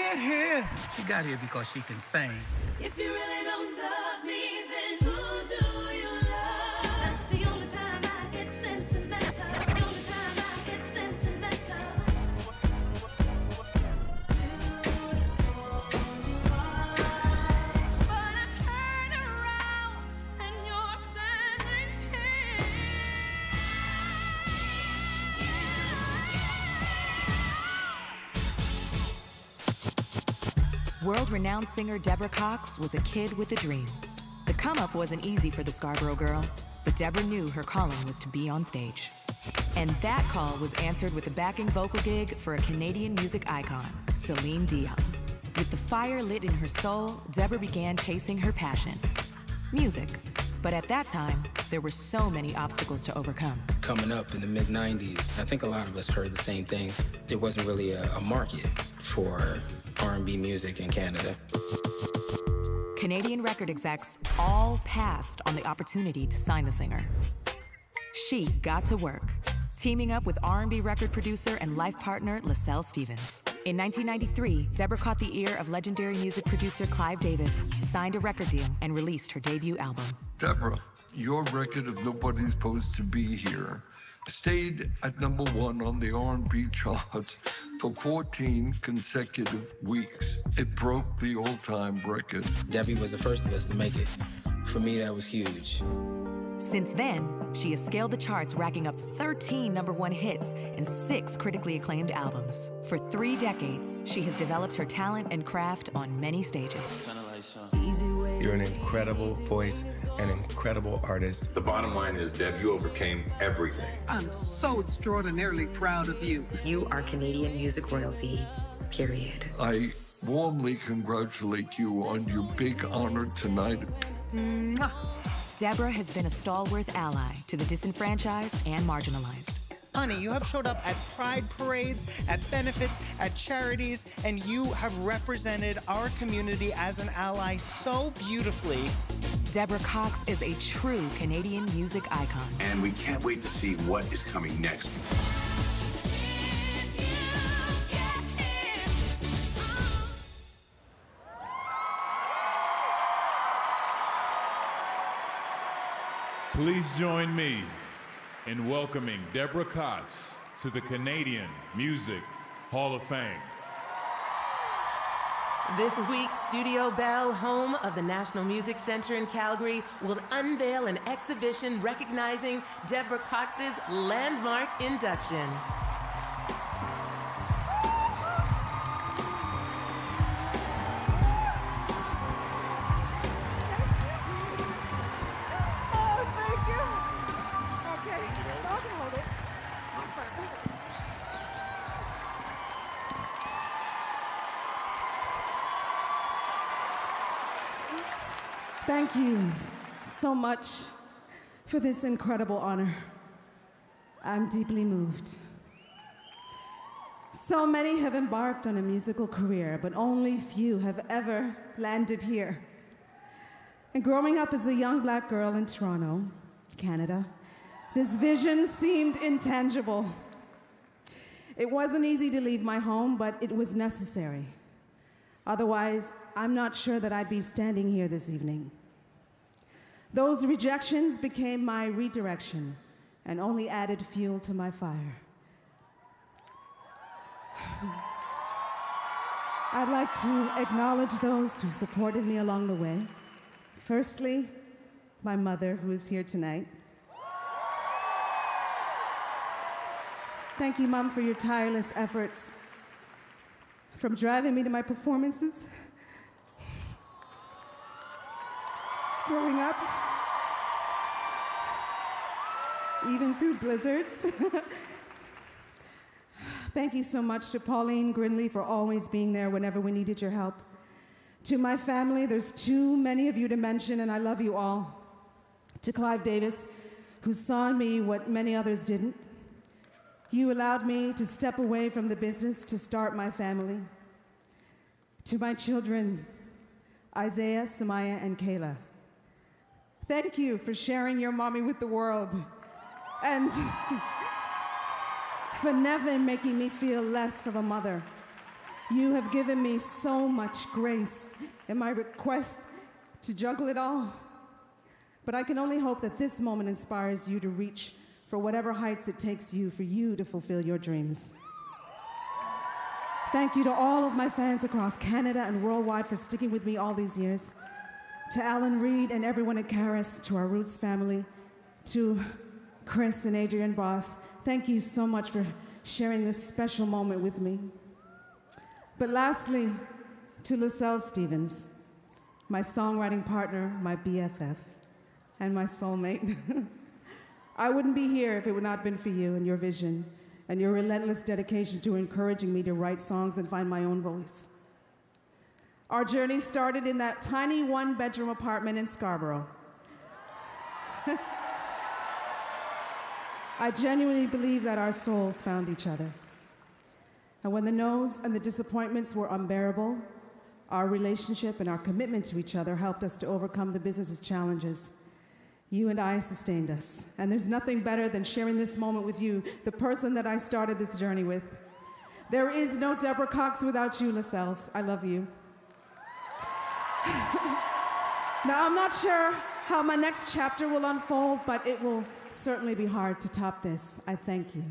get here? She got here because she can sing. If you really don't love me, then who do you love? That's the only time I get sentimental. The only time I get sentimental. Beautiful you are. But I turn around and you're standing here. World-renowned singer Deborah Cox was a kid with a dream. The come-up wasn't easy for the Scarborough girl, but Deborah knew her calling was to be on stage. And that call was answered with a backing vocal gig for a Canadian music icon, Celine Dion. With the fire lit in her soul, Deborah began chasing her passion, music. But at that time, there were so many obstacles to overcome. Coming up in the mid-90s, I think a lot of us heard the same thing. There wasn't really a market for R&B music in Canada. Canadian record execs all passed on the opportunity to sign the singer. She got to work, teaming up with R&B record producer and life partner LaSalle Stevens. In 1993, Deborah caught the ear of legendary music producer Clive Davis, signed a record deal, and released her debut album. Deborah, your record of Nobody's Supposed to Be Here stayed at #1 on the R&B charts for 14 consecutive weeks. It broke the all-time record. Debbie was the first of us to make it. For me, that was huge. Since then, she has scaled the charts, racking up 13 #1 hits and 6 critically acclaimed albums. For 3 decades, she has developed her talent and craft on many stages. You're an incredible voice, an incredible artist. The bottom line is, Deb, you overcame everything. I'm so extraordinarily proud of you. You are Canadian music royalty, period. I warmly congratulate you on your big honor tonight. Mwah. Deborah has been a stalwart ally to the disenfranchised and marginalized. Honey, you have showed up at pride parades, at benefits, at charities, and you have represented our community as an ally so beautifully. Deborah Cox is a true Canadian music icon. And we can't wait to see what is coming next. Please join me in welcoming Deborah Cox to the Canadian Music Hall of Fame. This week's Studio Bell, home of the National Music Center in Calgary, will unveil an exhibition recognizing Deborah Cox's landmark induction. Thank you so much for this incredible honor. I'm deeply moved. So many have embarked on a musical career, but only few have ever landed here. And growing up as a young black girl in Toronto, Canada, this vision seemed intangible. It wasn't easy to leave my home, but it was necessary. Otherwise, I'm not sure that I'd be standing here this evening. Those rejections became my redirection and only added fuel to my fire. I'd like to acknowledge those who supported me along the way. Firstly, my mother, who is here tonight. Thank you, Mom, for your tireless efforts, from driving me to my performances, growing up, even through blizzards. Thank you so much to Pauline Grinley for always being there whenever we needed your help. To my family, there's too many of you to mention, and I love you all. To Clive Davis, who saw in me what many others didn't. You allowed me to step away from the business to start my family. To my children, Isaiah, Samaya, and Kayla. Thank you for sharing your mommy with the world. And for never making me feel less of a mother. You have given me so much grace in my request to juggle it all. But I can only hope that this moment inspires you to reach for whatever heights it takes you for you to fulfill your dreams. Thank you to all of my fans across Canada and worldwide for sticking with me all these years. To Alan Reed and everyone at Caris, to our Roots family, to Chris and Adrian Boss, thank you so much for sharing this special moment with me. But lastly, to LaSalle Stevens, my songwriting partner, my BFF, and my soulmate. I wouldn't be here if it would not have been for you and your vision and your relentless dedication to encouraging me to write songs and find my own voice. Our journey started in that tiny one-bedroom apartment in Scarborough. I genuinely believe that our souls found each other. And when the no's and the disappointments were unbearable, our relationship and our commitment to each other helped us to overcome the business's challenges. You and I sustained us. And there's nothing better than sharing this moment with you, the person that I started this journey with. There is no Deborah Cox without you, LaSalle's. I love you. Now, I'm not sure how my next chapter will unfold, but it will certainly be hard to top this. I thank you.